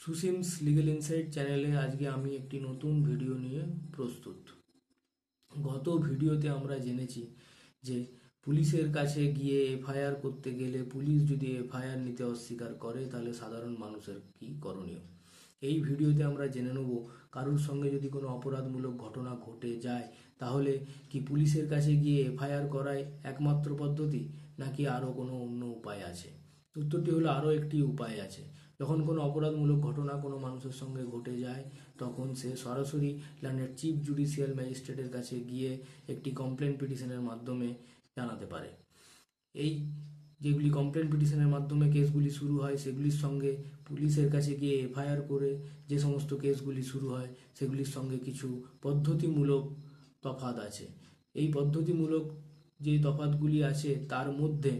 সুসিমস legal insight চ্যানেলে আজকে আমি একটি নতুন ভিডিও নিয়ে প্রস্তুত। গত ভিডিওতে আমরা জেনেছি যে পুলিশের কাছে গিয়ে এফআইআর করতে গেলে পুলিশ যদি এফআইআর নিতে অস্বীকার করে তাহলে সাধারণ মানুষের কি করণীয়। এই ভিডিওতে আমরা জেনে নেব কারোর সঙ্গে যদি কোনো অপরাধমূলক ঘটনা ঘটে যায় তাহলে কি পুলিশের কাছে গিয়ে এফআইআর করাই একমাত্র পদ্ধতি নাকি আরও কোনো অন্য উপায় আছে। উত্তরটি হলো আরও একটি উপায় আছে। যখন কোনো অপরাধমূলক ঘটনা কোনো মানুষের সঙ্গে ঘটে যায় তখন সে সরাসরি ল্যান্ডের চিফ জুডিশিয়াল ম্যাজিস্ট্রেটের কাছে গিয়ে একটি কমপ্লেন পিটিশনের মাধ্যমে জানাতে পারে। এই যেগুলি কমপ্লেন পিটিশনের মাধ্যমে কেসগুলি শুরু হয় সেগুলির সঙ্গে পুলিশের কাছে গিয়ে এফআইআর করে যে সমস্ত কেসগুলি শুরু হয় সেগুলির সঙ্গে কিছু পদ্ধতিমূলক তফাৎ আছে। এই পদ্ধতিমূলক যে তফাৎগুলি আছে তার মধ্যে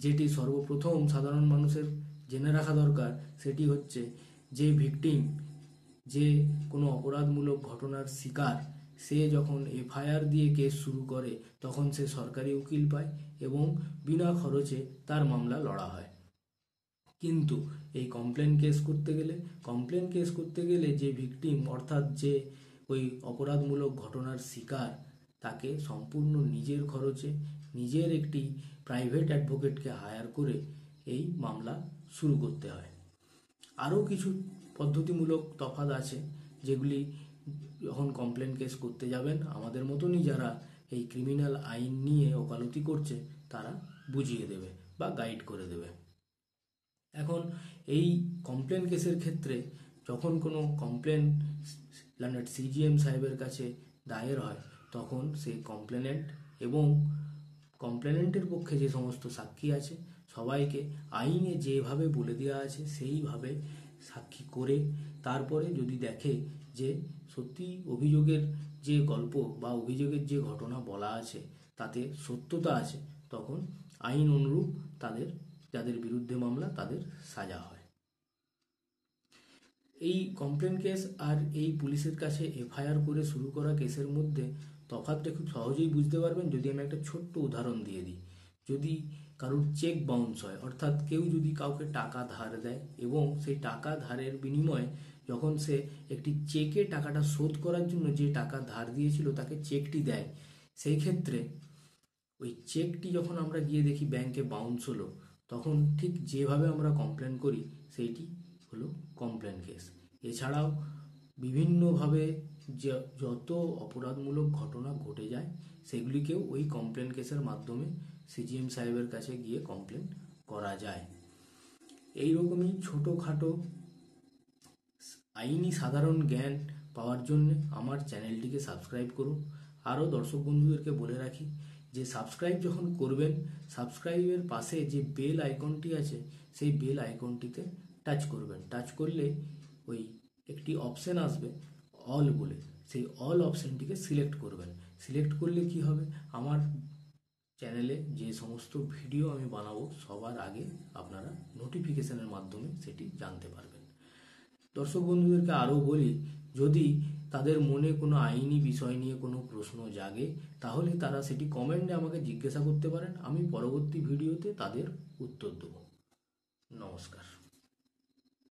যেটি সর্বপ্রথম সাধারণ মানুষের জেনে রাখা দরকার সেটি হচ্ছে যে ভিকটিম, যে কোনো অপরাধমূলক ঘটনার শিকার, সে যখন এফআইআর দিয়ে কেস শুরু করে তখন সে সরকারি উকিল পায় এবং বিনা খরচে তার মামলা লড়া হয়। কিন্তু এই কমপ্লেন কেস করতে গেলে যে ভিকটিম অর্থাৎ যে ওই অপরাধমূলক ঘটনার শিকার তাকে সম্পূর্ণ নিজের খরচে নিজের একটি প্রাইভেট অ্যাডভোকেটকে হায়ার করে এই মামলা শুরু করতে হয়। আরও কিছু পদ্ধতিমূলক তফাৎ আছে যেগুলি যখন কমপ্লেন কেস করতে যাবেন আমাদের মতনই যারা এই ক্রিমিনাল আইন নিয়ে ওকালতি করছে তারা বুঝিয়ে দেবে বা গাইড করে দেবে। এখন এই কমপ্লেন কেসের ক্ষেত্রে যখন কোনো কমপ্লেন ল্যান্ডেড সিজিএম সাহেবের কাছে দায়ের হয় তখন সেই কমপ্লেনেন্ট এবং কমপ্লেনেন্টের পক্ষে যে সমস্ত সাক্ষী আছে সবাইকে আইনে যেভাবে বলে দেওয়া আছে সেইভাবে সাক্ষী করে তারপরে যদি দেখে যে সত্যি অভিযোগের যে গল্প বা অভিযোগের যে ঘটনা বলা আছে তাতে সত্যতা আছে তখন আইন অনুরূপ যাদের বিরুদ্ধে মামলা তাদের সাজা হয়। এই কমপ্লেন কেস আর এই পুলিশের কাছে এফআইআর করে শুরু করা কেসের মধ্যে তফাৎটা খুব সহজেই বুঝতে পারবেন যদি আমি একটা ছোট্ট উদাহরণ দিয়ে দিই। যদি কারোর চেক বাউন্স হয়, অর্থাৎ কেউ যদি কাউকে টাকা ধার দেয় এবং সেই টাকা ধারের বিনিময়ে যখন সে একটি চেকে টাকাটা শোধ করার জন্য যে টাকা ধার দিয়েছিল তাকে চেকটি দেয়, সেই ক্ষেত্রে ওই চেকটি যখন আমরা গিয়ে দেখি ব্যাংকে বাউন্স হলো তখন ঠিক যেভাবে আমরা কমপ্লেন করি সেইটি হলো কমপ্লেন কেস। এছাড়াও বিভিন্নভাবে যত অপরাধমূলক ঘটনা ঘটে যায় সেগুলিকেও ওই কমপ্লেন কেসের মাধ্যমে সিজিএম সাহেবের কাছে গিয়ে কমপ্লেন করা যায়। এইরকমই ছোটোখাটো আইনি সাধারণ জ্ঞান পাওয়ার জন্য আমার চ্যানেলটিকে সাবস্ক্রাইব করুন। আরও দর্শক বন্ধুদেরকে বলে রাখি যে সাবস্ক্রাইব যখন করবেন সাবস্ক্রাইবের পাশে যে বেল আইকনটি আছে সেই বেল আইকনটিতে টাচ করবেন। টাচ করলে ওই একটি অপশন আসবে অল বলে, সেই অল অপশনটিকে সিলেক্ট করবেন। সিলেক্ট করলে কি হবে, আমার চ্যানেলে যে সমস্ত ভিডিও আমি বানাবো সবার আগে আপনারা নোটিফিকেশনের মাধ্যমে সেটি জানতে পারবেন। দর্শক বন্ধুদেরকে আরও বলি, যদি তাদের মনে কোনো আইনি বিষয় নিয়ে কোনো প্রশ্ন জাগে তাহলে তারা সেটি কমেন্টে আমাকে জিজ্ঞাসা করতে পারেন, আমি পরবর্তী ভিডিওতে তাদের উত্তর দেব। নমস্কার।